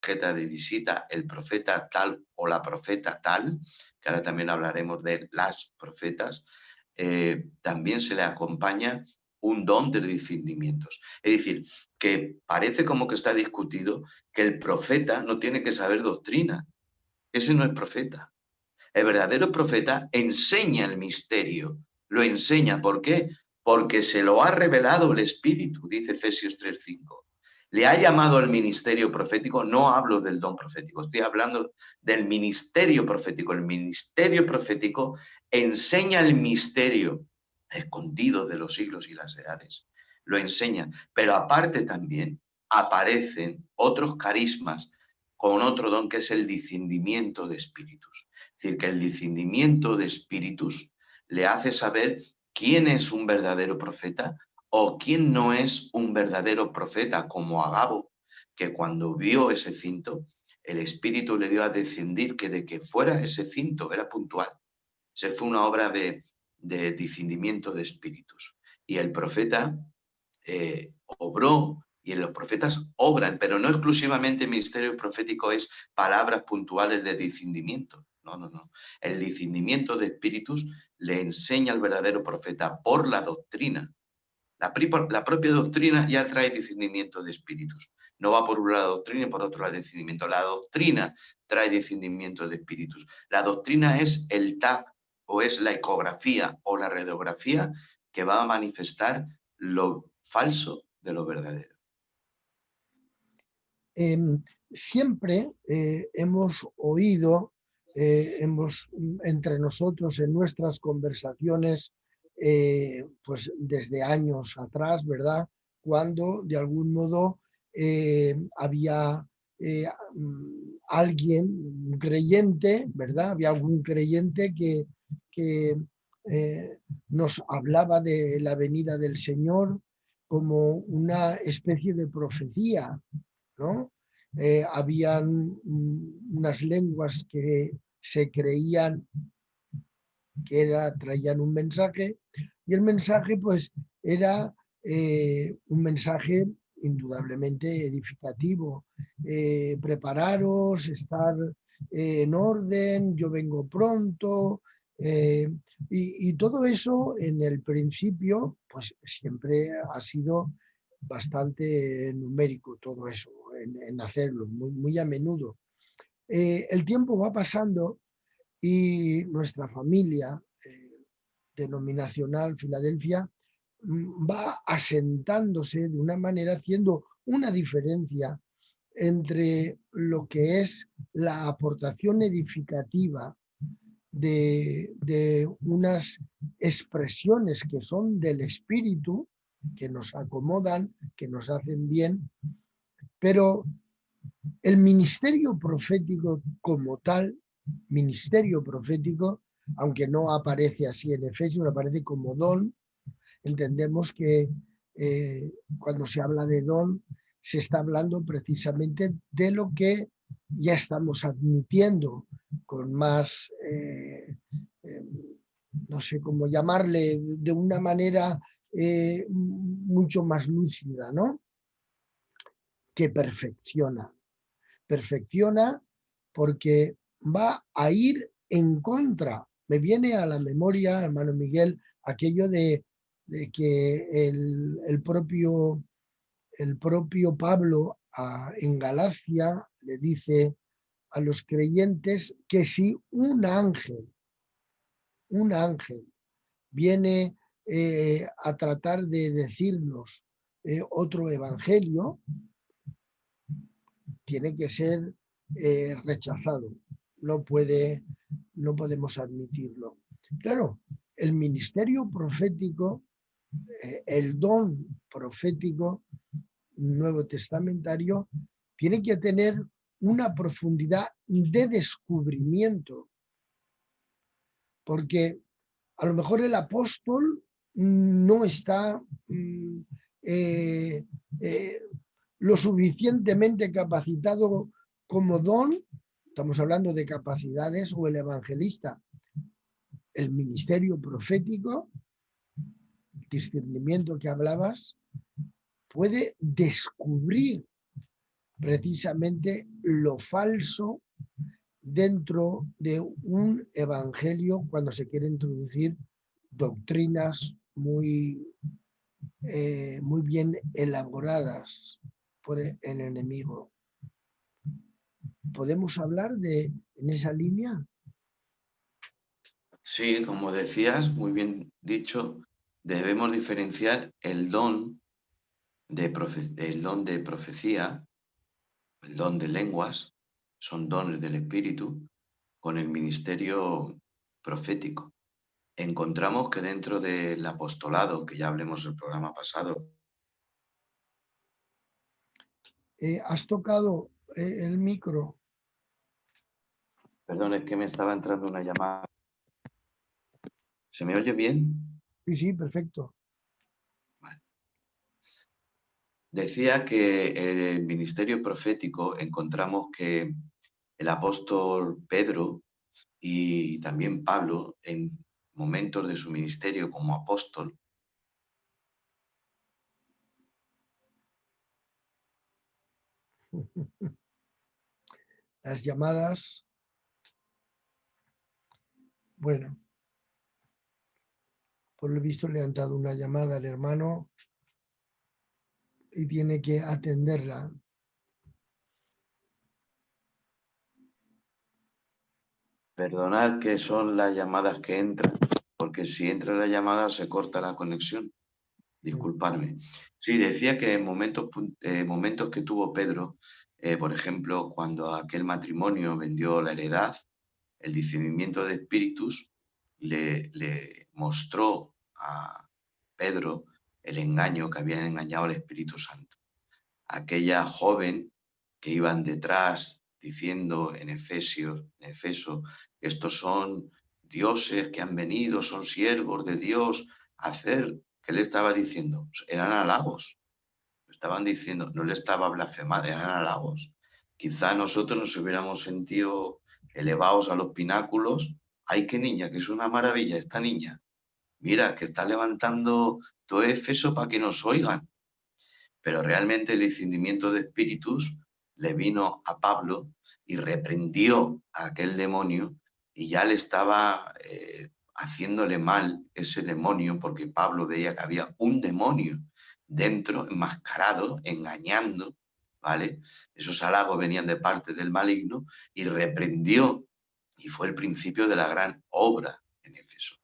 tarjeta de visita el profeta tal o la profeta tal, que ahora también hablaremos de las profetas, también se le acompaña un don de discernimientos. Es decir, que parece como que está discutido que el profeta no tiene que saber doctrina. Ese no es profeta. El verdadero profeta enseña el misterio. Lo enseña. ¿Por qué? Porque se lo ha revelado el Espíritu, dice Efesios 3:5. Le ha llamado al ministerio profético. No hablo del don profético, estoy hablando del ministerio profético. El ministerio profético enseña el misterio escondido de los siglos y las edades. Lo enseña. Pero aparte también aparecen otros carismas con otro don, que es el discernimiento de espíritus. Es decir, que el discernimiento de espíritus le hace saber quién es un verdadero profeta o quién no es un verdadero profeta, como Agabo, que cuando vio ese cinto, el Espíritu le dio a decidir que de que fuera ese cinto era puntual. Se fue una obra de discernimiento de espíritus. Y el profeta obró, y los profetas obran, pero no exclusivamente el ministerio profético es palabras puntuales de discernimiento. No, no, no. El discernimiento de espíritus le enseña al verdadero profeta por la doctrina. La propia doctrina ya trae discernimiento de espíritus. No va por un lado la doctrina y por otro lado el discernimiento. La doctrina trae discernimiento de espíritus. La doctrina es el tag o es la ecografía o la radiografía que va a manifestar lo falso de lo verdadero. Siempre hemos oído, entre nosotros en nuestras conversaciones, pues desde años atrás, ¿verdad? Cuando de algún modo había alguien, un creyente, ¿verdad? Había algún creyente que nos hablaba de la venida del Señor como una especie de profecía, ¿no? Habían unas lenguas que se creían que traían un mensaje, y el mensaje pues era un mensaje indudablemente edificativo. Prepararos, estar en orden, yo vengo pronto. Y todo eso en el principio pues siempre ha sido bastante numérico, todo eso, en hacerlo, muy a menudo. El tiempo va pasando y nuestra familia denominacional Filadelfia va asentándose de una manera, haciendo una diferencia entre lo que es la aportación edificativa de unas expresiones que son del espíritu, que nos acomodan, que nos hacen bien, pero el ministerio profético como tal, ministerio profético, aunque no aparece así en Efesios, aparece como don. Entendemos que cuando se habla de don, se está hablando precisamente de lo que ya estamos admitiendo con más, no sé cómo llamarle, de una manera mucho más lúcida, ¿no? Que perfecciona. Perfecciona porque va a ir en contra. Me viene a la memoria, hermano Miguel, aquello de que el propio Pablo en Galacia le dice a los creyentes que si un ángel viene a tratar de decirnos otro evangelio, tiene que ser rechazado. No podemos admitirlo. Claro, el ministerio profético, el don profético nuevo testamentario, tiene que tener una profundidad de descubrimiento, porque a lo mejor el apóstol no está lo suficientemente capacitado como don, estamos hablando de capacidades, o el evangelista. El ministerio profético, el discernimiento que hablabas, puede descubrir precisamente lo falso dentro de un evangelio cuando se quiere introducir doctrinas muy bien elaboradas por el enemigo. ¿Podemos hablar en esa línea? Sí, como decías, muy bien dicho, debemos diferenciar el don el don de profecía, el don de lenguas, son dones del Espíritu, con el ministerio profético. Encontramos que dentro del apostolado, que ya hablemos el programa pasado, Has tocado el micro. perdón, es que me estaba entrando una llamada. ¿Se me oye bien? Sí, sí, perfecto. Vale. Decía que en el ministerio profético encontramos que el apóstol Pedro y también Pablo, en momentos de su ministerio como apóstol, Las llamadas, bueno, por lo visto le han dado una llamada al hermano y tiene que atenderla. perdonar que son las llamadas que entran, porque si entra la llamada se corta la conexión. Disculparme. Sí, decía que en momentos que tuvo Pedro, por ejemplo, cuando aquel matrimonio vendió la heredad, el discernimiento de espíritus le mostró a Pedro el engaño que habían engañado al Espíritu Santo. Aquella joven que iban detrás diciendo en Efeso, que estos son dioses que han venido, son siervos de Dios a hacer, ¿qué le estaba diciendo? Eran halagos. Estaban diciendo, no le estaba blasfemando, eran halagos. Quizá nosotros nos hubiéramos sentido elevados a los pináculos. ¡Ay, qué niña, que es una maravilla esta niña! Mira, que está levantando todo Efeso para que nos oigan. Pero realmente el discernimiento de espíritus le vino a Pablo y reprendió a aquel demonio y ya le estaba haciéndole mal ese demonio porque Pablo veía que había un demonio dentro, enmascarado, engañando, ¿vale? Esos halagos venían de parte del maligno y reprendió y fue el principio de la gran obra en Éfeso,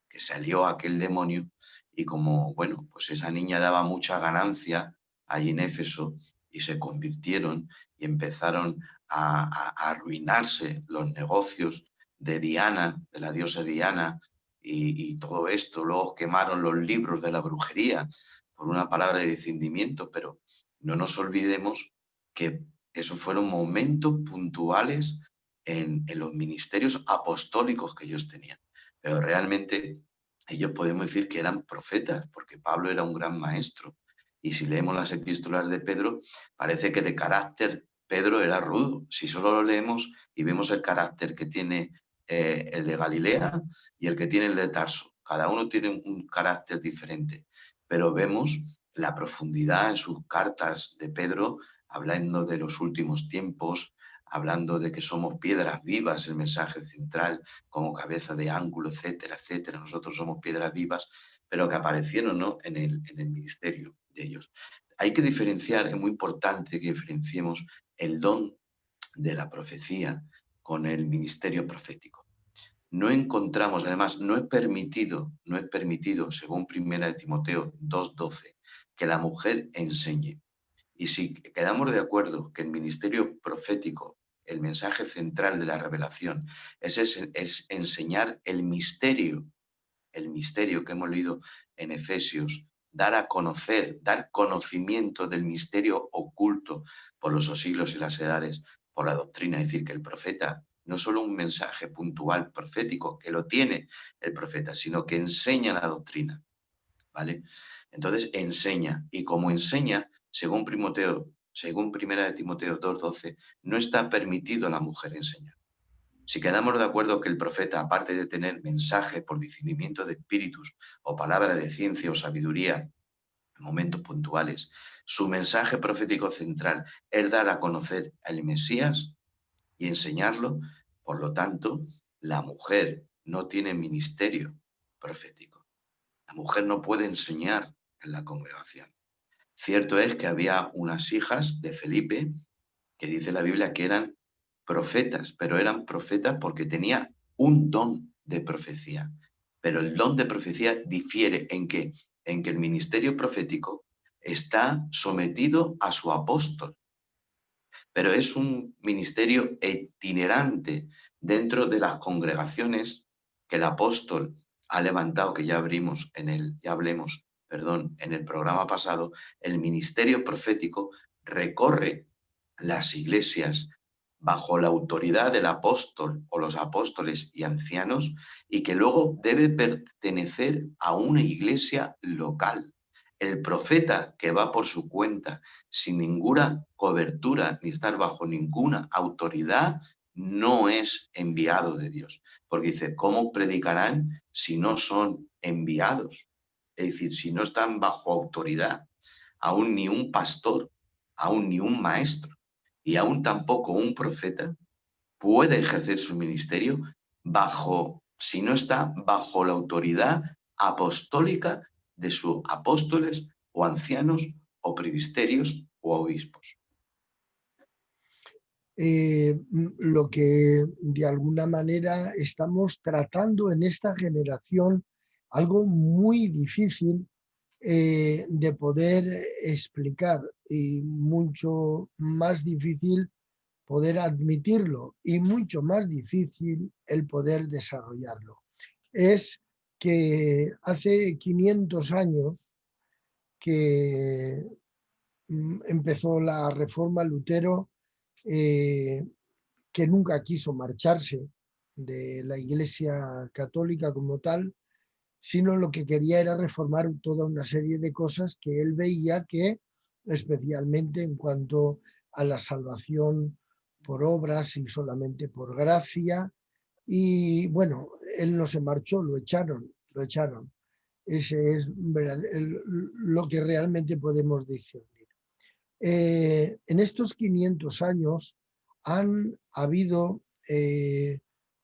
que salió aquel demonio y como, bueno, pues esa niña daba mucha ganancia allí en Éfeso y se convirtieron y empezaron a arruinarse los negocios de Diana, de la diosa Diana, y todo esto. Luego quemaron los libros de la brujería por una palabra de discernimiento, pero no nos olvidemos que esos fueron momentos puntuales en los ministerios apostólicos que ellos tenían. Pero realmente ellos podemos decir que eran profetas, porque Pablo era un gran maestro. Y si leemos las epístolas de Pedro, parece que de carácter Pedro era rudo. Si solo lo leemos y vemos el carácter que tiene el de Galilea y el que tiene el de Tarso, cada uno tiene un carácter diferente, pero vemos la profundidad en sus cartas de Pedro, hablando de los últimos tiempos, hablando de que somos piedras vivas, el mensaje central, como cabeza de ángulo, etcétera, etcétera. Nosotros somos piedras vivas, pero que aparecieron, ¿no?, en el ministerio de ellos. Hay que diferenciar, es muy importante que diferenciemos el don de la profecía con el ministerio profético. No encontramos, además, no es permitido, según 1 Timoteo 2:12, que la mujer enseñe. Y si quedamos de acuerdo que el ministerio profético, el mensaje central de la revelación, es enseñar el misterio que hemos leído en Efesios, dar a conocer, dar conocimiento del misterio oculto por los siglos y las edades, por la doctrina, es decir, que el profeta no solo un mensaje puntual profético, que lo tiene el profeta, sino que enseña la doctrina, ¿vale? Entonces enseña, y como enseña, según primera de Timoteo 2:12, no está permitido a la mujer enseñar. Si quedamos de acuerdo que el profeta, aparte de tener mensaje por discernimiento de espíritus o palabra de ciencia o sabiduría, en momentos puntuales. Su mensaje profético central es dar a conocer al Mesías y enseñarlo. Por lo tanto, la mujer no tiene ministerio profético. La mujer no puede enseñar en la congregación. Cierto es que había unas hijas de Felipe que dice la Biblia que eran profetas, pero eran profetas porque tenía un don de profecía. Pero el don de profecía difiere en que el ministerio profético está sometido a su apóstol, pero es un ministerio itinerante dentro de las congregaciones que el apóstol ha levantado, que ya hablemos en el programa pasado. El ministerio profético recorre las iglesias bajo la autoridad del apóstol o los apóstoles y ancianos, y que luego debe pertenecer a una iglesia local. El profeta que va por su cuenta sin ninguna cobertura ni estar bajo ninguna autoridad no es enviado de Dios. Porque dice, ¿cómo predicarán si no son enviados? Es decir, si no están bajo autoridad, aún ni un pastor, aún ni un maestro, y aún tampoco un profeta puede ejercer su ministerio si no está bajo la autoridad apostólica de sus apóstoles o ancianos o presbiterios o obispos. Lo que de alguna manera estamos tratando en esta generación, algo muy difícil de poder explicar y mucho más difícil poder admitirlo y mucho más difícil el poder desarrollarlo. Es que hace 500 años que empezó la Reforma, Lutero, que nunca quiso marcharse de la Iglesia Católica como tal, sino lo que quería era reformar toda una serie de cosas que él veía que, especialmente en cuanto a la salvación por obras y solamente por gracia, y bueno, él no se marchó, lo echaron, lo echaron. Ese es lo que realmente podemos discernir. En estos 500 años han habido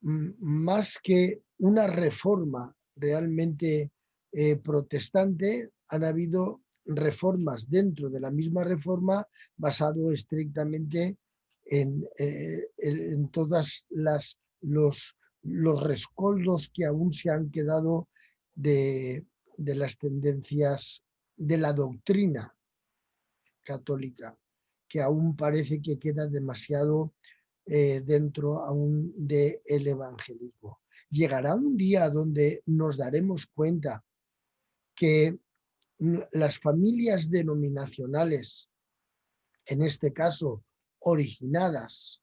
más que una reforma realmente protestante, han habido reformas dentro de la misma reforma basado estrictamente en todas los rescoldos que aún se han quedado de las tendencias de la doctrina católica, que aún parece que queda demasiado dentro aún del evangelismo. Llegará un día donde nos daremos cuenta que las familias denominacionales, en este caso originadas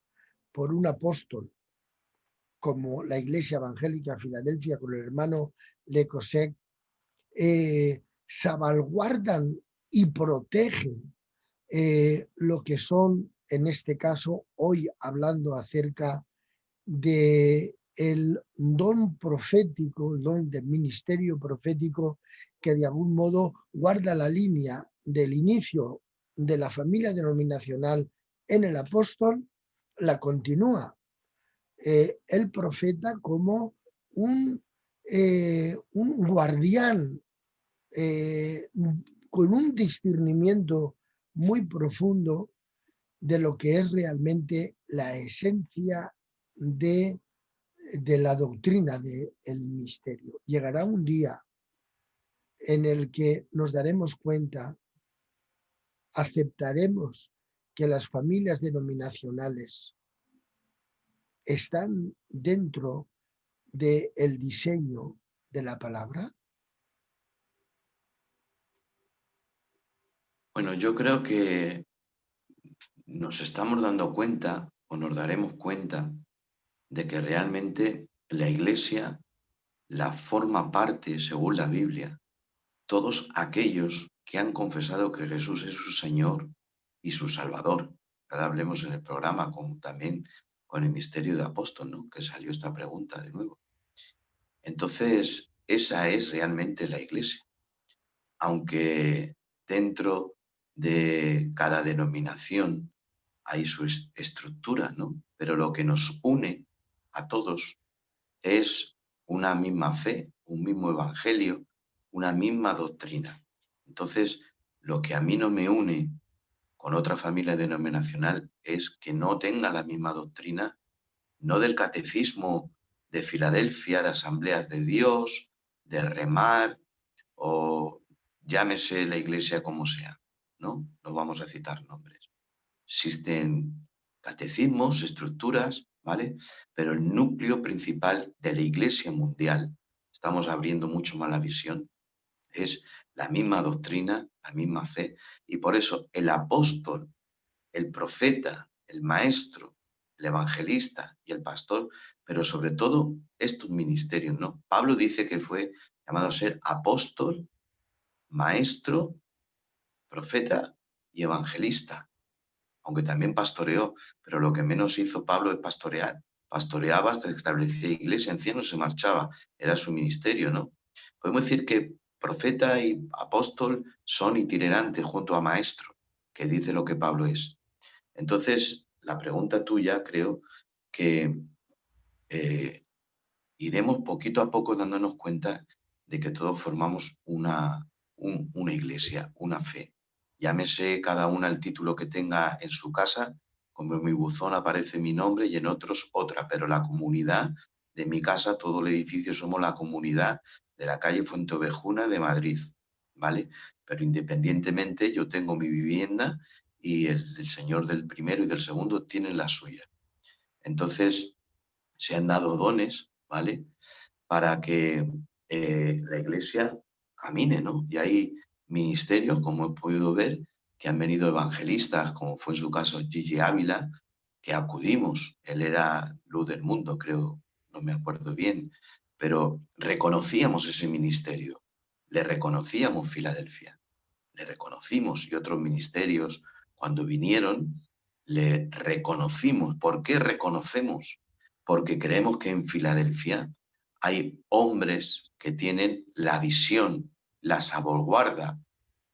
por un apóstol, como la Iglesia Evangélica Filadelfia con el hermano Le Cosec, salvaguardan y protegen lo que son, en este caso, hoy hablando acerca de el don profético, el don del ministerio profético, que de algún modo guarda la línea del inicio de la familia denominacional en el apóstol, la continúa el profeta como un guardián con un discernimiento muy profundo de lo que es realmente la esencia de la doctrina del misterio. Llegará un día en el que nos daremos cuenta, aceptaremos que las familias denominacionales están dentro del diseño de la palabra. Bueno, yo creo que nos estamos dando cuenta o nos daremos cuenta de que realmente la Iglesia la forma parte, según la Biblia, todos aquellos que han confesado que Jesús es su Señor y su Salvador. Ahora hablemos en el programa también con el misterio de apóstol, ¿no? Que salió esta pregunta de nuevo. Entonces, esa es realmente la Iglesia. Aunque dentro de cada denominación hay su estructura, ¿no? Pero lo que nos une a todos es una misma fe, un mismo evangelio, una misma doctrina. Entonces, lo que a mí no me une con otra familia denominacional es que no tenga la misma doctrina, no del catecismo de Filadelfia, de Asambleas de Dios, de Remar, o llámese la iglesia como sea, ¿no? No vamos a citar nombres. Existen catecismos, estructuras, ¿vale? Pero el núcleo principal de la iglesia mundial, estamos abriendo mucho más la visión, es la misma doctrina, la misma fe, y por eso el apóstol, el profeta, el maestro, el evangelista y el pastor, pero sobre todo estos ministerios, ¿no? Pablo dice que fue llamado a ser apóstol, maestro, profeta y evangelista, aunque también pastoreó, pero lo que menos hizo Pablo es pastorear. Pastoreaba hasta que establecía iglesia, anciano se marchaba, era su ministerio, ¿no? Podemos decir que profeta y apóstol son itinerantes junto a maestro, que dice lo que Pablo es. Entonces, la pregunta tuya, creo que eh, iremos poquito a poco dándonos cuenta de que todos formamos una iglesia, una fe. Llámese cada una el título que tenga en su casa, como en mi buzón aparece mi nombre y en otros otra, pero la comunidad de mi casa, todo el edificio somos la comunidad de la calle Fuenteovejuna de Madrid, ¿vale? Pero independientemente yo tengo mi vivienda y el señor del primero y del segundo tienen la suya. Entonces, se han dado dones, ¿vale? Para que la iglesia camine, ¿no? Y hay ministerios, como he podido ver, que han venido evangelistas, como fue en su caso Gigi Ávila, que acudimos. Él era luz del mundo, creo, no me acuerdo bien, pero reconocíamos ese ministerio, le reconocíamos Filadelfia, le reconocimos y otros ministerios cuando vinieron, le reconocimos. ¿Por qué reconocemos? Porque creemos que en Filadelfia hay hombres que tienen la visión, la salvaguarda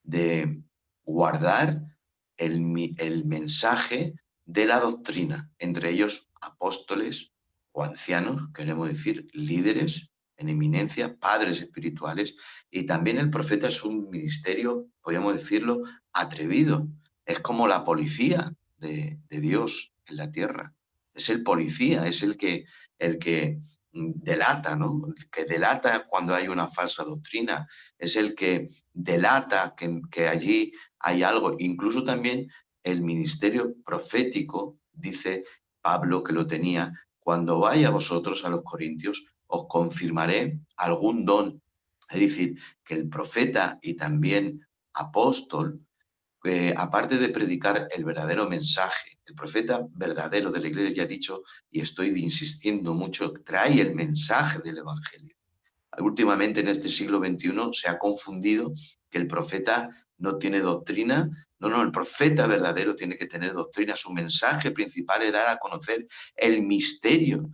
de guardar el mensaje de la doctrina, entre ellos apóstoles o ancianos, queremos decir, líderes en eminencia, padres espirituales, y también el profeta es un ministerio, podríamos decirlo, atrevido. Es como la policía de Dios en la tierra. Es el policía, es el que delata, ¿no? El que delata cuando hay una falsa doctrina, es el que delata que allí hay algo. Incluso también el ministerio profético, dice Pablo que lo tenía, cuando vaya vosotros a los corintios, os confirmaré algún don. Es decir, que el profeta y también apóstol, aparte de predicar el verdadero mensaje, el profeta verdadero de la iglesia ya ha dicho, y estoy insistiendo mucho, trae el mensaje del evangelio. Últimamente en este siglo XXI se ha confundido que el profeta no tiene doctrina. No, el profeta verdadero tiene que tener doctrina. Su mensaje principal es dar a conocer el misterio.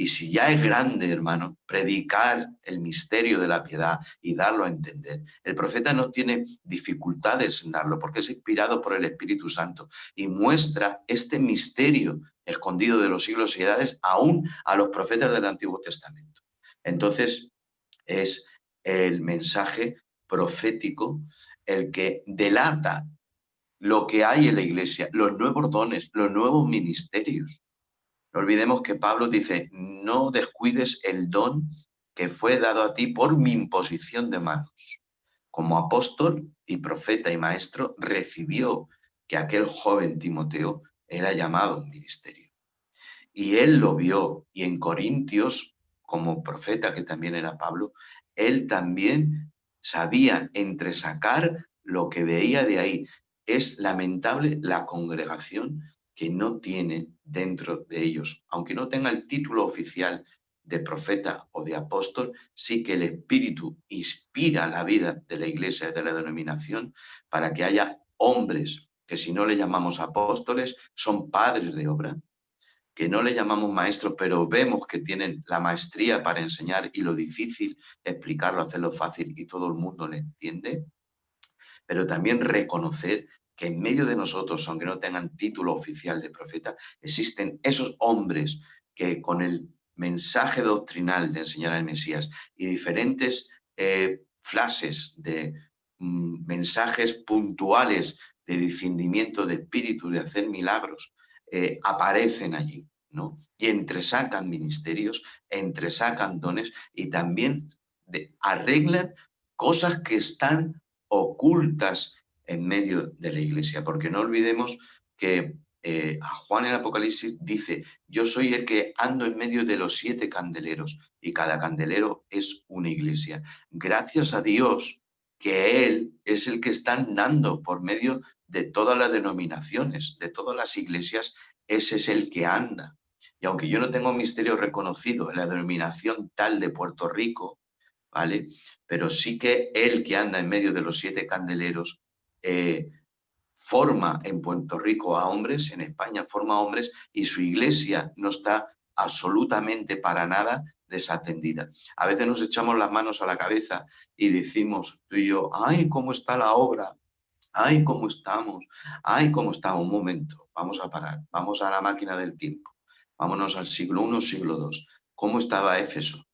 Y si ya es grande, hermano, predicar el misterio de la piedad y darlo a entender, el profeta no tiene dificultades en darlo porque es inspirado por el Espíritu Santo y muestra este misterio escondido de los siglos y edades aún a los profetas del Antiguo Testamento. Entonces, es el mensaje profético el que delata lo que hay en la iglesia, los nuevos dones, los nuevos ministerios. No olvidemos que Pablo dice, no descuides el don que fue dado a ti por mi imposición de manos. Como apóstol y profeta y maestro, recibió que aquel joven Timoteo era llamado a un ministerio. Y él lo vio, y en Corintios, como profeta que también era Pablo, él también sabía entresacar lo que veía de ahí. Es lamentable la congregación que no tiene dentro de ellos, aunque no tenga el título oficial de profeta o de apóstol, sí que el Espíritu inspira la vida de la iglesia, de la denominación, para que haya hombres que, si no le llamamos apóstoles, son padres de obra, que no le llamamos maestros, pero vemos que tienen la maestría para enseñar y lo difícil explicarlo, hacerlo fácil y todo el mundo le entiende. pero también reconocer que en medio de nosotros, aunque no tengan título oficial de profeta, existen esos hombres que con el mensaje doctrinal de enseñar al Mesías y diferentes frases de mensajes puntuales de discernimiento de espíritu, de hacer milagros, aparecen allí, ¿no? Y entresacan ministerios, entresacan dones y también arreglan cosas que están ocultas en medio de la iglesia, porque no olvidemos que a Juan en el Apocalipsis dice: yo soy el que ando en medio de los 7 candeleros, y cada candelero es una iglesia. Gracias a Dios que Él es el que está andando por medio de todas las denominaciones, de todas las iglesias, ese es el que anda. Y aunque yo no tengo misterio reconocido en la denominación tal de Puerto Rico, ¿vale? Pero sí que Él que anda en medio de los 7 candeleros, forma en Puerto Rico a hombres, en España forma a hombres, y su iglesia no está absolutamente para nada desatendida. A veces nos echamos las manos a la cabeza y decimos tú y yo: ay, ¿cómo está la obra? Ay, ¿cómo estamos? Ay, ¿cómo estamos? Un momento, vamos a parar, vamos a la máquina del tiempo, vámonos al siglo I, siglo II. ¿Cómo estaba Éfeso?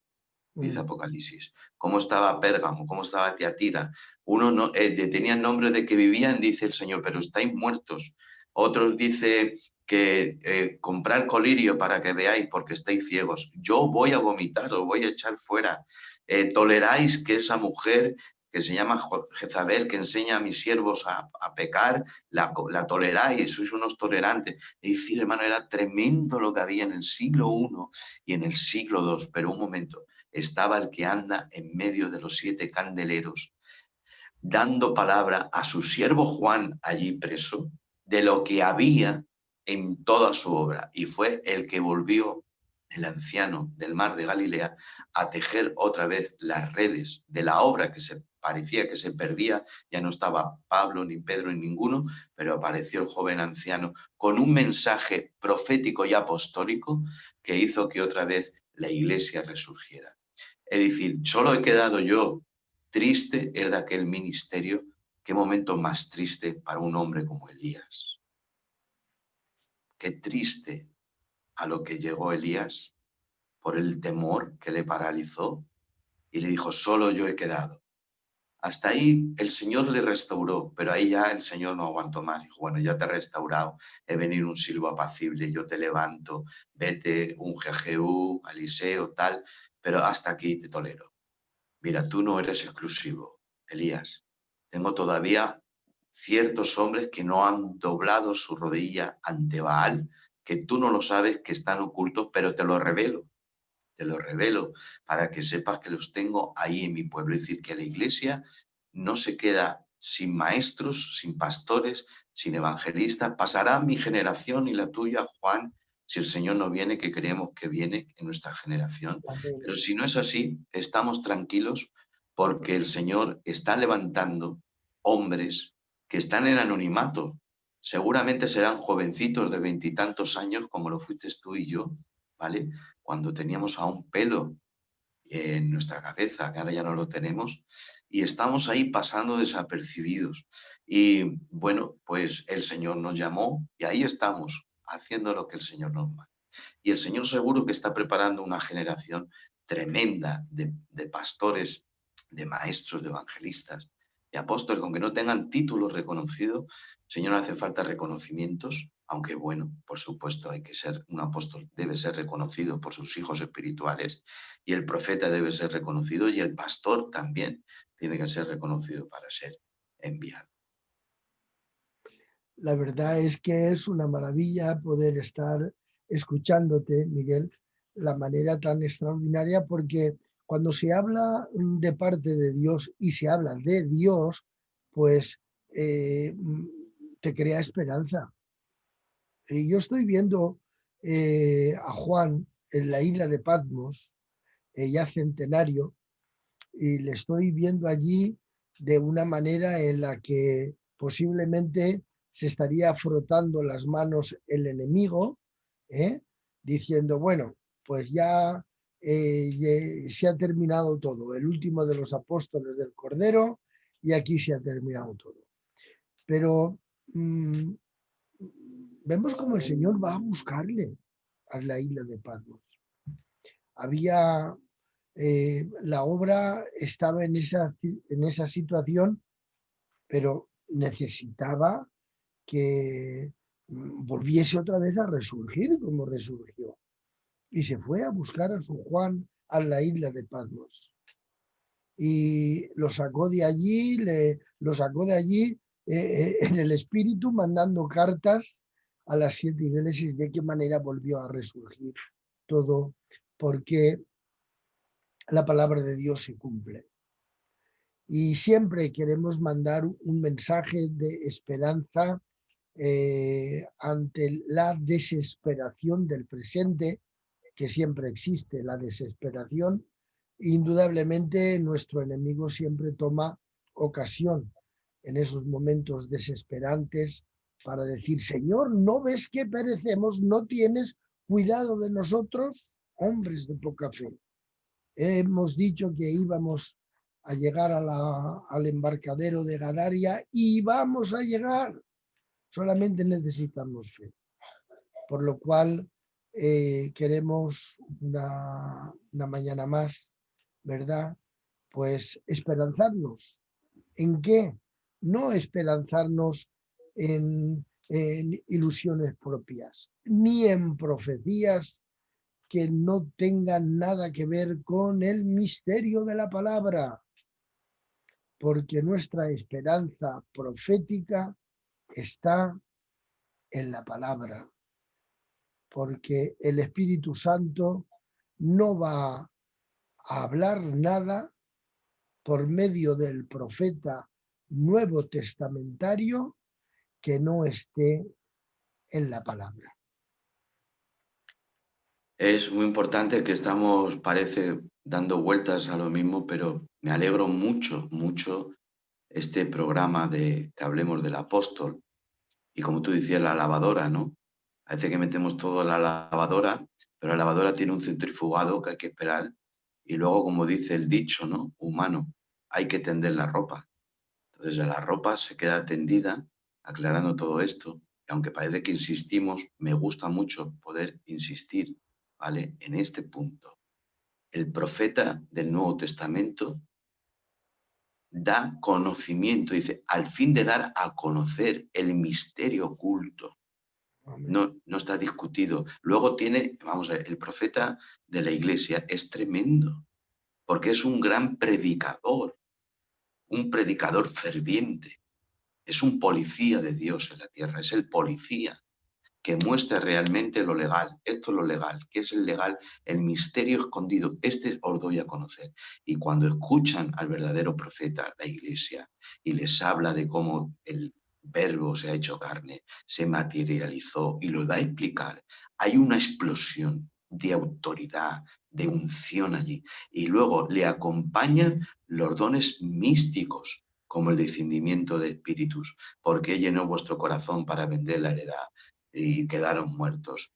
Dice Apocalipsis. ¿Cómo estaba Pérgamo? ¿Cómo estaba Tiatira? Uno no, tenían nombre de que vivían, dice el Señor, pero estáis muertos. Otros dice que comprad colirio para que veáis, porque estáis ciegos. Yo voy a vomitar, os voy a echar fuera. Toleráis que esa mujer que se llama Jezabel, que enseña a mis siervos a pecar, la toleráis, sois unos tolerantes. Es decir, hermano, era tremendo lo que había en el siglo I y en el siglo II. Pero un momento, estaba el que anda en medio de los 7 candeleros, dando palabra a su siervo Juan allí preso, de lo que había en toda su obra. Y fue el que volvió, el anciano del mar de Galilea, a tejer otra vez las redes de la obra que se parecía que se perdía. Ya no estaba Pablo, ni Pedro, ni ninguno, pero apareció el joven anciano con un mensaje profético y apostólico que hizo que otra vez la iglesia resurgiera. Es decir, solo he quedado yo triste es de aquel ministerio. Qué momento más triste para un hombre como Elías. Qué triste a lo que llegó Elías por el temor que le paralizó y le dijo: solo yo he quedado. Hasta ahí el Señor le restauró, pero ahí ya el Señor no aguantó más. Dijo: bueno, ya te he restaurado, he venido un silbo apacible, yo te levanto, vete, unge a Jehú, a Eliseo, tal, pero hasta aquí te tolero. Mira, tú no eres exclusivo, Elías. Tengo todavía ciertos hombres que no han doblado su rodilla ante Baal, que tú no lo sabes, que están ocultos, pero te lo revelo. Te lo revelo para que sepas que los tengo ahí en mi pueblo. Es decir, que la iglesia no se queda sin maestros, sin pastores, sin evangelistas. Pasará mi generación y la tuya, Juan, si el Señor no viene, que creemos que viene en nuestra generación. Amén. Pero si no es así, estamos tranquilos porque el Señor está levantando hombres que están en anonimato. Seguramente serán jovencitos de 20 y tantos años, como lo fuiste tú y yo, ¿vale? Cuando teníamos aún pelo en nuestra cabeza, que ahora ya no lo tenemos, y estamos ahí pasando desapercibidos. Y bueno, pues el Señor nos llamó y ahí estamos, haciendo lo que el Señor nos manda. Y el Señor seguro que está preparando una generación tremenda de pastores, de maestros, de evangelistas, de apóstoles, aunque no tengan títulos reconocidos. Señor, no hace falta reconocimientos, aunque bueno, por supuesto hay que ser un apóstol, debe ser reconocido por sus hijos espirituales, y el profeta debe ser reconocido, y el pastor también tiene que ser reconocido para ser enviado. La verdad es que es una maravilla poder estar escuchándote, Miguel, la manera tan extraordinaria, porque cuando se habla de parte de Dios y se habla de Dios, pues te crea esperanza. Y yo estoy viendo a Juan en la isla de Patmos, ya centenario, y le estoy viendo allí de una manera en la que posiblemente se estaría frotando las manos el enemigo, ¿eh? Diciendo: bueno, pues ya se ha terminado todo, el último de los apóstoles del Cordero, y aquí se ha terminado todo. Pero vemos como el Señor va a buscarle a la isla de Patmos. Había, la obra estaba en esa situación, pero necesitaba que volviese otra vez a resurgir como resurgió. Y se fue a buscar a su Juan a la isla de Patmos. Y lo sacó de allí, en el espíritu, mandando cartas a las 7 iglesias de qué manera volvió a resurgir todo, porque la palabra de Dios se cumple. Y siempre queremos mandar un mensaje de esperanza ante la desesperación del presente, que siempre existe, la desesperación. Indudablemente nuestro enemigo siempre toma ocasión en esos momentos desesperantes para decir: Señor, ¿no ves que perecemos? ¿No tienes cuidado de nosotros? Hombres de poca fe. Hemos dicho que íbamos a llegar al embarcadero de Gadaria y vamos a llegar. Solamente necesitamos fe. Por lo cual queremos una mañana más, ¿verdad? Pues esperanzarnos. ¿En qué? No esperanzarnos en ilusiones propias, ni en profecías que no tengan nada que ver con el misterio de la palabra, porque nuestra esperanza profética está en la palabra, porque el Espíritu Santo no va a hablar nada por medio del profeta nuevo testamentario que no esté en la palabra. Es muy importante que estamos, parece, dando vueltas a lo mismo, pero me alegro mucho, mucho este programa de que hablemos del apóstol. Y como tú decías, la lavadora, ¿no? Parece que metemos todo en la lavadora, pero la lavadora tiene un centrifugado que hay que esperar. Y luego, como dice el dicho, ¿no? Humano, hay que tender la ropa. Entonces la ropa se queda tendida, aclarando todo esto. Y aunque parece que insistimos, me gusta mucho poder insistir, ¿vale? En este punto. El profeta del Nuevo Testamento da conocimiento, dice, al fin de dar a conocer el misterio oculto. Amén. No está discutido. Luego tiene, vamos a ver, el profeta de la iglesia es tremendo, porque es un gran predicador, un predicador ferviente. Es un policía de Dios en la tierra, es el policía que muestra realmente lo legal. Esto es lo legal. ¿Qué es el legal? El misterio escondido. Este os doy a conocer. Y cuando escuchan al verdadero profeta, la iglesia, y les habla de cómo el verbo se ha hecho carne, se materializó y lo da a explicar, hay una explosión de autoridad, de unción allí. Y luego le acompañan los dones místicos, como el descendimiento de espíritus, porque llenó vuestro corazón para vender la heredad y quedaron muertos.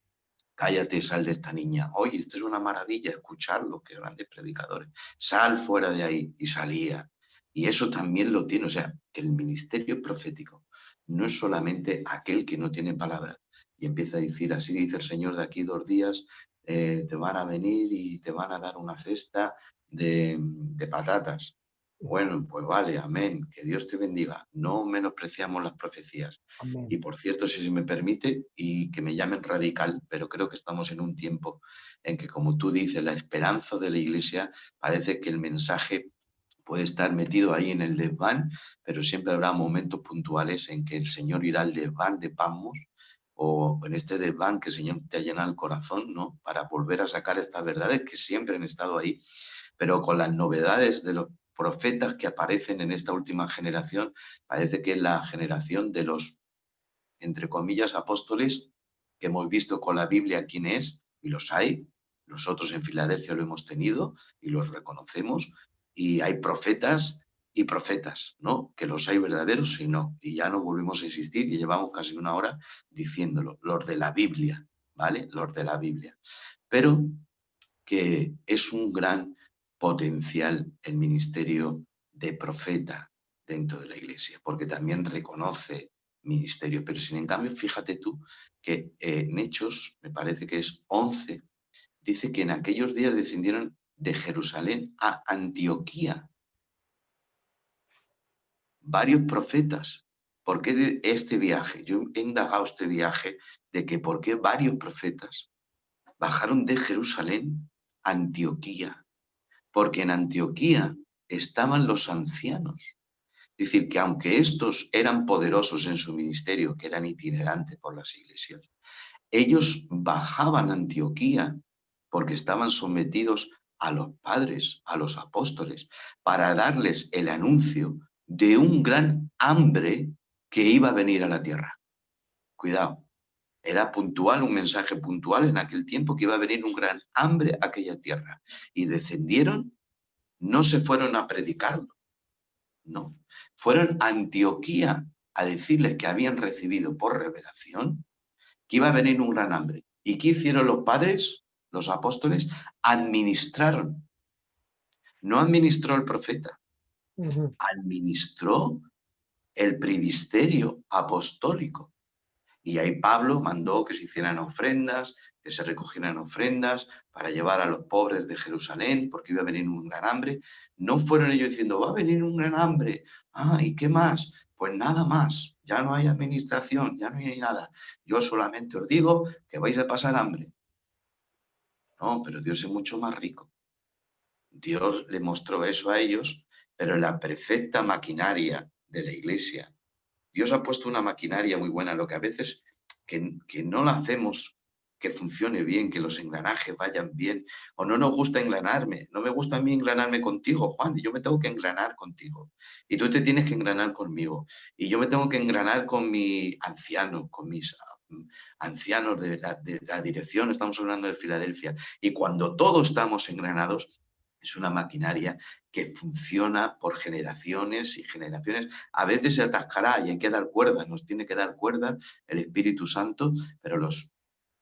Cállate, sal de esta niña. Oye, esto es una maravilla, escucharlo, qué grandes predicadores. Sal fuera de ahí. Y salía. Y eso también lo tiene, o sea, que el ministerio profético no es solamente aquel que no tiene palabra y empieza a decir, así dice el Señor, de aquí 2 días te van a venir y te van a dar una cesta de patatas. Bueno, pues vale, amén, que Dios te bendiga. No menospreciamos las profecías. Amén. Y por cierto, si se me permite, y que me llamen radical, pero creo que estamos en un tiempo en que, como tú dices, la esperanza de la Iglesia, parece que el mensaje puede estar metido ahí en el desván, pero siempre habrá momentos puntuales en que el Señor irá al desván de Patmos, o en este desván que el Señor te ha llenado el corazón, ¿no? Para volver a sacar estas verdades que siempre han estado ahí, pero con las novedades de los profetas que aparecen en esta última generación, parece que es la generación de los, entre comillas, apóstoles que hemos visto con la Biblia quién es, y los hay. Nosotros en Filadelfia lo hemos tenido y los reconocemos. Y hay profetas y profetas, ¿no? Que los hay verdaderos y no. Y ya no volvemos a insistir y llevamos casi 1 hora diciéndolo. Los de la Biblia, ¿vale? Los de la Biblia. Pero que es un gran potencial el ministerio de profeta, dentro de la iglesia, porque también reconoce ministerio. Pero sin en cambio, fíjate tú que en Hechos, me parece que es 11, dice que en aquellos días descendieron de Jerusalén a Antioquía varios profetas. ¿Por qué este viaje? Yo he indagado este viaje de que por qué varios profetas bajaron de Jerusalén a Antioquía. Porque en Antioquía estaban los ancianos. Es decir, que aunque estos eran poderosos en su ministerio, que eran itinerantes por las iglesias, ellos bajaban a Antioquía porque estaban sometidos a los padres, a los apóstoles, para darles el anuncio de un gran hambre que iba a venir a la tierra. Cuidado, era puntual, un mensaje puntual en aquel tiempo que iba a venir un gran hambre a aquella tierra. Y descendieron, no se fueron a predicarlo, no. Fueron a Antioquía a decirles que habían recibido por revelación que iba a venir un gran hambre. ¿Y qué hicieron los padres, los apóstoles? Administraron. No administró el profeta, administró el presbiterio apostólico. Y ahí Pablo mandó que se hicieran ofrendas, que se recogieran ofrendas para llevar a los pobres de Jerusalén, porque iba a venir un gran hambre. No fueron ellos diciendo, va a venir un gran hambre. Ah, ¿y qué más? Pues nada más. Ya no hay administración, ya no hay nada. Yo solamente os digo que vais a pasar hambre. No, pero Dios es mucho más rico. Dios le mostró eso a ellos, pero en la perfecta maquinaria de la iglesia. Dios ha puesto una maquinaria muy buena, lo que a veces que no la hacemos que funcione bien, que los engranajes vayan bien, o no nos gusta engranarme. No me gusta a mí engranarme contigo, Juan, y yo me tengo que engranar contigo. Y tú te tienes que engranar conmigo. Y yo me tengo que engranar con mi anciano, con mis ancianos de la dirección, estamos hablando de Filadelfia. Y cuando todos estamos engranados, es una maquinaria que funciona por generaciones y generaciones. A veces se atascará y hay que dar cuerda, nos tiene que dar cuerda el Espíritu Santo, pero los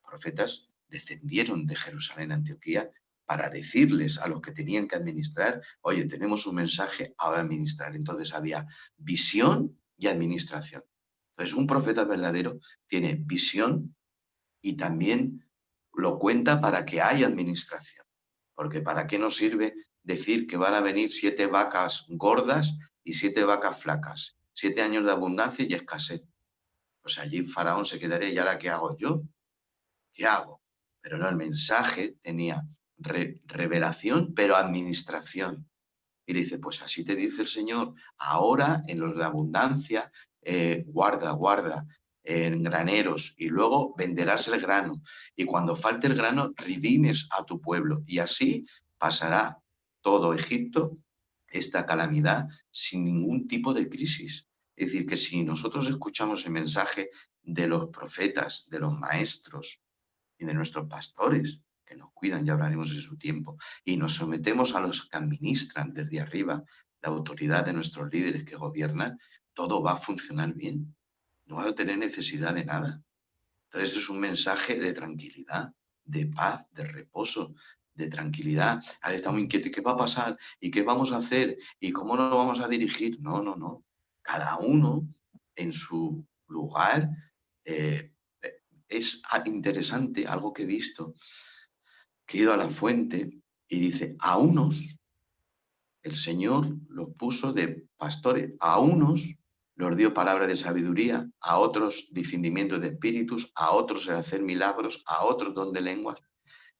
profetas descendieron de Jerusalén a Antioquía para decirles a los que tenían que administrar, oye, tenemos un mensaje a administrar. Entonces había visión y administración. Entonces un profeta verdadero tiene visión y también lo cuenta para que haya administración. Porque ¿para qué nos sirve decir que van a venir 7 vacas gordas y 7 vacas flacas? 7 años de abundancia y escasez. Pues allí Faraón se quedaría, ¿y ahora qué hago yo? ¿Qué hago? Pero no, el mensaje tenía revelación, pero administración. Y le dice, pues así te dice el Señor, ahora en los de abundancia, guarda en graneros y luego venderás el grano. Y cuando falte el grano, redimes a tu pueblo. Y así pasará todo Egipto esta calamidad sin ningún tipo de crisis. Es decir, que si nosotros escuchamos el mensaje de los profetas, de los maestros y de nuestros pastores, que nos cuidan, ya hablaremos en su tiempo, y nos sometemos a los que administran desde arriba, la autoridad de nuestros líderes que gobiernan, todo va a funcionar bien. No va a tener necesidad de nada. Entonces es un mensaje de tranquilidad, de paz, de reposo, de tranquilidad. A ver, estamos inquietos, ¿qué va a pasar? ¿Y qué vamos a hacer? ¿Y cómo nos vamos a dirigir? No, no, no. Cada uno en su lugar. eh, es interesante algo que he visto, que he ido a la fuente y dice, a unos el Señor los puso de pastores, a unos los dio palabra de sabiduría, a otros discernimiento de espíritus, a otros el hacer milagros, a otros don de lenguas.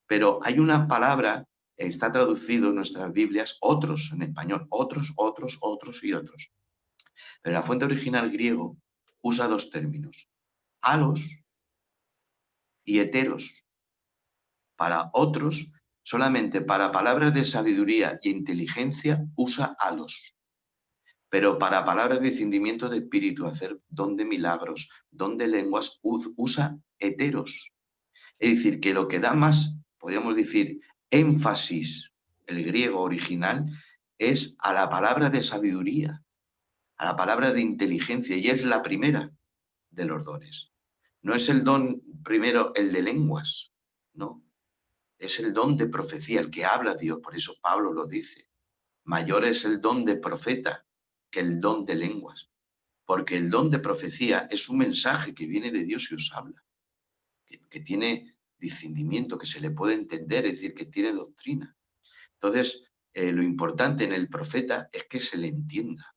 Pero hay una palabra, está traducido en nuestras Biblias, otros en español, otros, otros, otros y otros. Pero la fuente original griego usa 2 términos, alos y heteros. Para otros, solamente para palabras de sabiduría y inteligencia usa halos. Pero para palabras de discernimiento de espíritu, hacer don de milagros, don de lenguas, usa heteros. Es decir, que lo que da más, podríamos decir, énfasis, el griego original, es a la palabra de sabiduría, a la palabra de inteligencia, y es la primera de los dones. No es el don primero el de lenguas, no. Es el don de profecía, el que habla Dios, por eso Pablo lo dice. Mayor es el don de profeta que el don de lenguas, porque el don de profecía es un mensaje que viene de Dios y os habla, que tiene discernimiento, que se le puede entender, es decir, que tiene doctrina. Entonces, lo importante en el profeta es que se le entienda.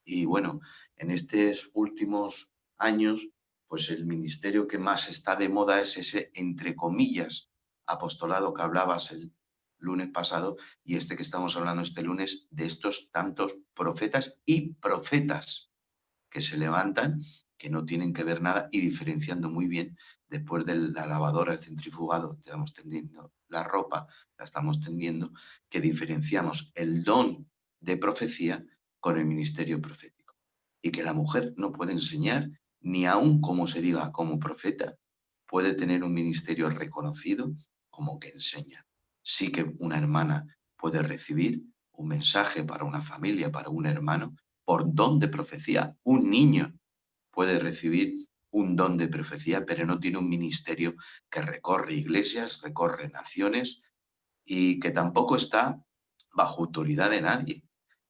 Y bueno, en estos últimos años, pues el ministerio que más está de moda es ese, entre comillas, apostolado que hablabas el lunes pasado y este que estamos hablando este lunes, de estos tantos profetas y profetas que se levantan, que no tienen que ver nada y diferenciando muy bien después de la lavadora, el centrifugado, estamos tendiendo la ropa, la estamos tendiendo, que diferenciamos el don de profecía con el ministerio profético. Y que la mujer no puede enseñar, ni aun como se diga como profeta, puede tener un ministerio reconocido como que enseña. Sí que una hermana puede recibir un mensaje para una familia, para un hermano, por don de profecía. Un niño puede recibir un don de profecía, pero no tiene un ministerio que recorre iglesias, recorre naciones y que tampoco está bajo autoridad de nadie.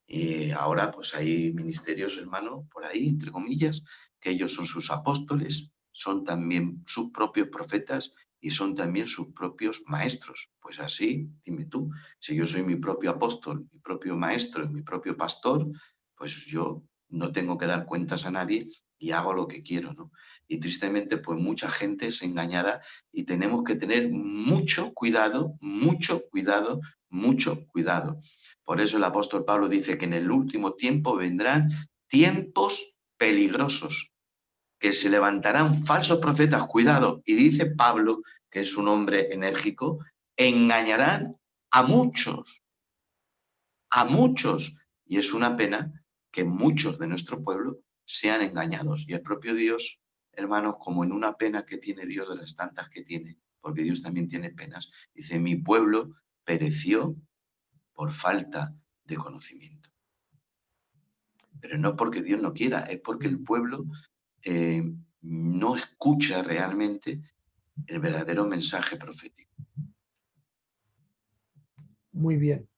Y ahora pues hay ministerios, hermano, por ahí, entre comillas, que ellos son sus apóstoles, son también sus propios profetas y son también sus propios maestros. Pues así, dime tú, si yo soy mi propio apóstol, mi propio maestro y mi propio pastor, pues yo no tengo que dar cuentas a nadie y hago lo que quiero, ¿no? Y tristemente, pues mucha gente es engañada y tenemos que tener mucho cuidado, mucho cuidado, mucho cuidado. Por eso el apóstol Pablo dice que en el último tiempo vendrán tiempos peligrosos, que se levantarán falsos profetas, cuidado, y dice Pablo, que es un hombre enérgico, engañarán a muchos, y es una pena que muchos de nuestro pueblo sean engañados, y el propio Dios, hermanos, como en una pena que tiene Dios de las tantas que tiene, porque Dios también tiene penas, dice, mi pueblo pereció por falta de conocimiento. Pero no porque Dios no quiera, es porque el pueblo no escucha realmente el verdadero mensaje profético. Muy bien.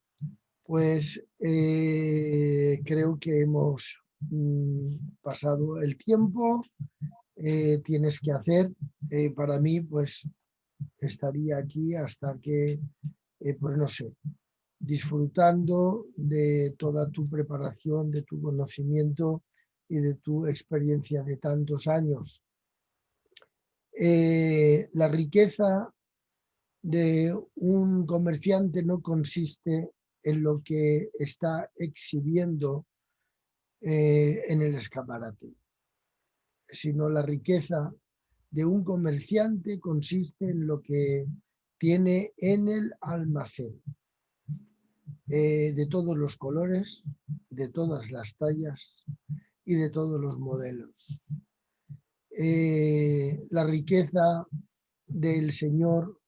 Pues creo que hemos pasado el tiempo. Tienes que hacer. Para mí, pues estaría aquí hasta que, pues no sé, disfrutando de toda tu preparación, de tu conocimiento y de tu experiencia de tantos años. La riqueza de un comerciante no consiste en lo que está exhibiendo en el escaparate, sino la riqueza de un comerciante consiste en lo que tiene en el almacén, de todos los colores, de todas las tallas y de todos los modelos. La riqueza del Señor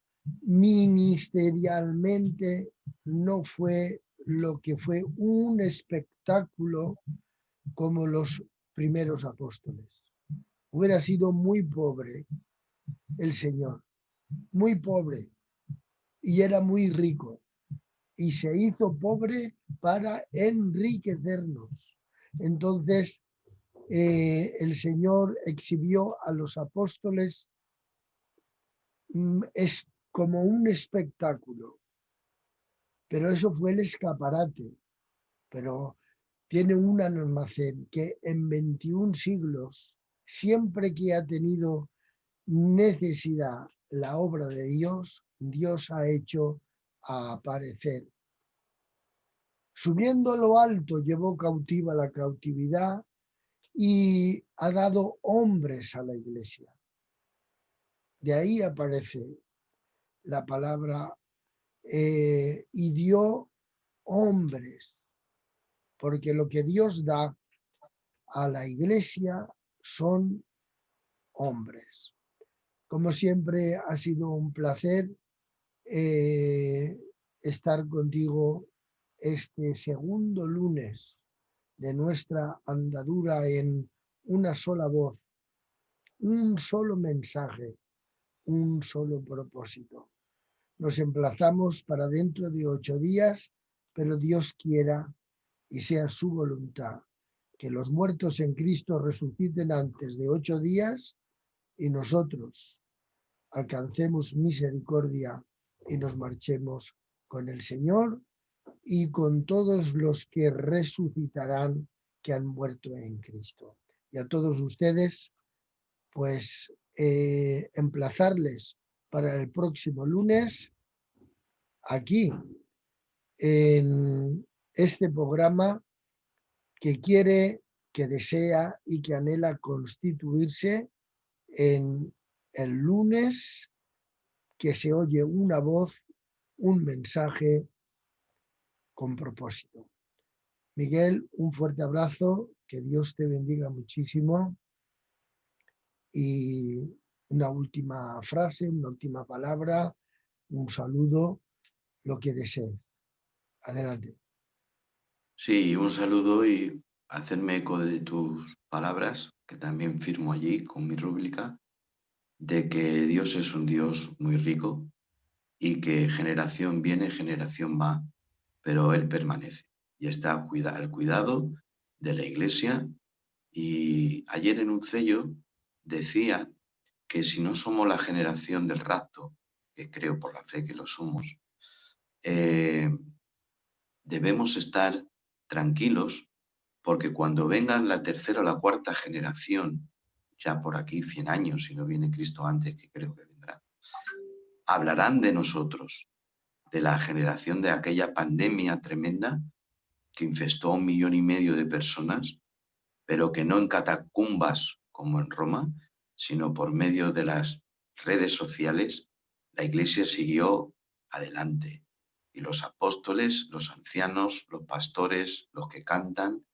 ministerialmente no fue lo que fue un espectáculo como los primeros apóstoles. Hubiera sido muy pobre el Señor, muy pobre, y era muy rico, y se hizo pobre para enriquecernos. Entonces, el Señor exhibió a los apóstoles es como un espectáculo, pero eso fue el escaparate. Pero tiene un almacén que en 21 siglos, siempre que ha tenido necesidad la obra de Dios, Dios ha hecho aparecer. Subiendo a lo alto, llevó cautiva la cautividad y ha dado hombres a la iglesia. De ahí aparece la palabra y dio hombres, porque lo que Dios da a la iglesia son hombres. Como siempre, ha sido un placer estar contigo este segundo lunes de nuestra andadura en una sola voz, un solo mensaje, un solo propósito. Nos emplazamos para dentro de 8 días, pero Dios quiera y sea su voluntad que los muertos en Cristo resuciten antes de 8 días y nosotros alcancemos misericordia y nos marchemos con el Señor y con todos los que resucitarán que han muerto en Cristo. Y a todos ustedes, pues emplazarles para el próximo lunes aquí en este programa que quiere, que desea y que anhela constituirse en el lunes que se oye una voz, un mensaje con propósito. Miguel, un fuerte abrazo, que Dios te bendiga muchísimo y una última frase, una última palabra, un saludo, lo que desees. Adelante. Sí, un saludo y hacerme eco de tus palabras, que también firmo allí con mi rúbrica, de que Dios es un Dios muy rico y que generación viene, generación va, pero Él permanece y está al cuidado de la Iglesia. Y ayer en un cello decía que si no somos la generación del rapto, que creo por la fe que lo somos, eh, debemos estar tranquilos porque cuando vengan la tercera o la cuarta generación, ya por aquí 100 años, si no viene Cristo antes, que creo que vendrá, hablarán de nosotros, de la generación de aquella pandemia tremenda que infestó a 1,5 millones de personas, pero que no en catacumbas como en Roma, sino por medio de las redes sociales, la Iglesia siguió adelante. Y los apóstoles, los ancianos, los pastores, los que cantan,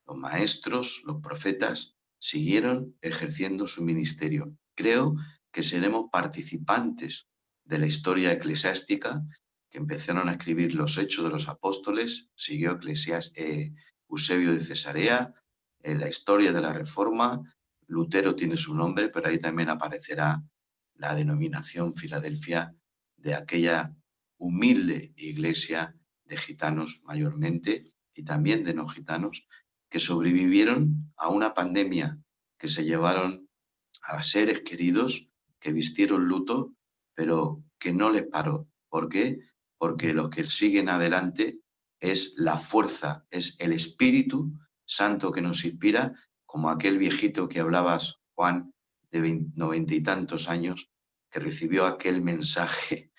los maestros, los profetas, siguieron ejerciendo su ministerio. Creo que seremos participantes de la historia eclesiástica, que empezaron a escribir los Hechos de los Apóstoles, siguió Eusebio de Cesarea, la historia de la Reforma. Lutero tiene su nombre, pero ahí también aparecerá la denominación Filadelfia, de aquella humilde iglesia de gitanos mayormente y también de no gitanos, que sobrevivieron a una pandemia, que se llevaron a seres queridos, que vistieron luto, pero que no les paró. ¿Por qué? Porque lo que siguen adelante es la fuerza, es el Espíritu Santo que nos inspira, como aquel viejito que hablabas, Juan, de 90 y tantos años, que recibió aquel mensaje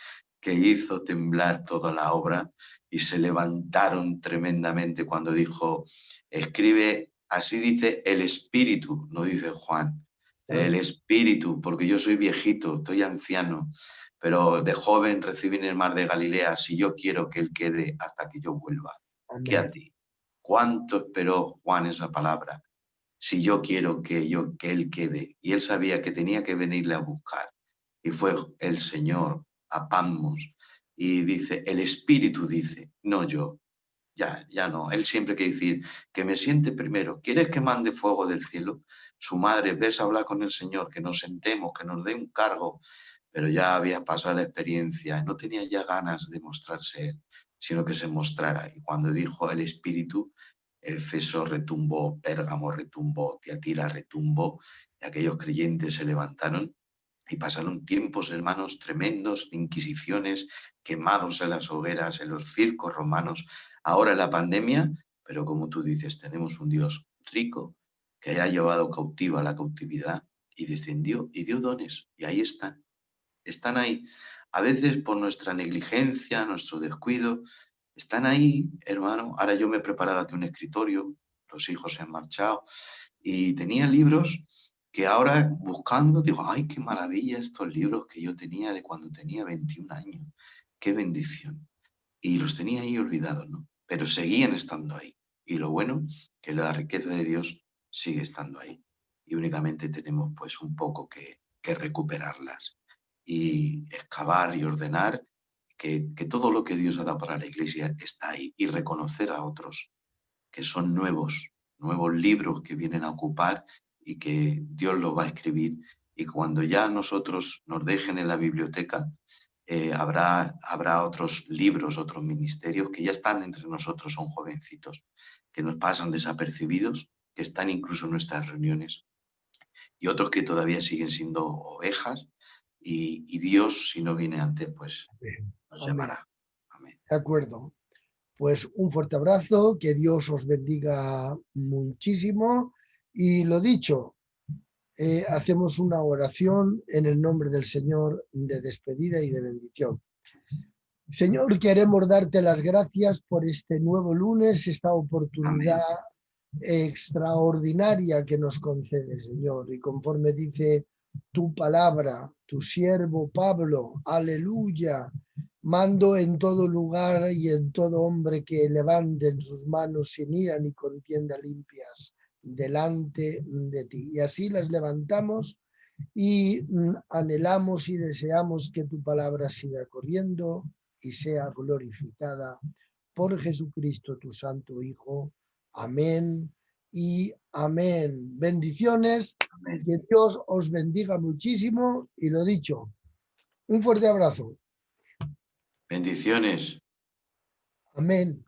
que hizo temblar toda la obra y se levantaron tremendamente cuando dijo, escribe, así dice el Espíritu, no dice Juan, el Espíritu, porque yo soy viejito, estoy anciano, pero de joven recibí en el mar de Galilea, si yo quiero que Él quede hasta que yo vuelva. ¿Qué a ti? ¿Cuánto esperó Juan esa palabra? Si yo quiero que Él quede. Y Él sabía que tenía que venirle a buscar. Y fue el Señor a Patmos. Y dice, el Espíritu dice, no yo. Ya no. Él siempre quiere decir que me siente primero. ¿Quieres que mande fuego del cielo? Su madre, ves a hablar con el Señor, que nos sentemos, que nos dé un cargo. Pero ya había pasado la experiencia. No tenía ya ganas de mostrarse él, sino que se mostrara. Y cuando dijo el Espíritu, Éfeso retumbó, Pérgamo retumbó, Tiatira retumbó, y aquellos creyentes se levantaron y pasaron tiempos, hermanos, tremendos, de inquisiciones, quemados en las hogueras, en los circos romanos. Ahora la pandemia, pero como tú dices, tenemos un Dios rico que ha llevado cautiva la cautividad y descendió y dio dones. Y ahí están ahí. A veces por nuestra negligencia, nuestro descuido, están ahí, hermano. Ahora yo me he preparado aquí un escritorio, los hijos se han marchado y tenía libros que ahora buscando digo, ay, qué maravilla estos libros que yo tenía de cuando tenía 21 años. Qué bendición. Y los tenía ahí olvidados, ¿no? Pero seguían estando ahí. Y lo bueno, que la riqueza de Dios sigue estando ahí. Y únicamente tenemos pues un poco que recuperarlas y excavar y ordenar que todo lo que Dios ha dado para la iglesia está ahí y reconocer a otros que son nuevos libros que vienen a ocupar y que Dios los va a escribir. Y cuando ya nosotros nos dejen en la biblioteca, habrá otros libros, otros ministerios que ya están entre nosotros, son jovencitos, que nos pasan desapercibidos, que están incluso en nuestras reuniones, y otros que todavía siguen siendo ovejas, y Dios, si no viene antes, pues nos Amén. llamará. Amén. De acuerdo. Pues un fuerte abrazo, que Dios os bendiga muchísimo. Y lo dicho, hacemos una oración en el nombre del Señor de despedida y de bendición. Señor, queremos darte las gracias por este nuevo lunes, esta oportunidad extraordinaria que nos concede, Señor. Y conforme dice tu palabra, tu siervo Pablo, aleluya, mando en todo lugar y en todo hombre que levanten sus manos sin ira ni contienda limpias delante de ti. Y así las levantamos y anhelamos y deseamos que tu palabra siga corriendo y sea glorificada por Jesucristo, tu Santo Hijo. Amén y amén. Bendiciones, Amén. que Dios os bendiga muchísimo y lo dicho, un fuerte abrazo. Bendiciones. Amén.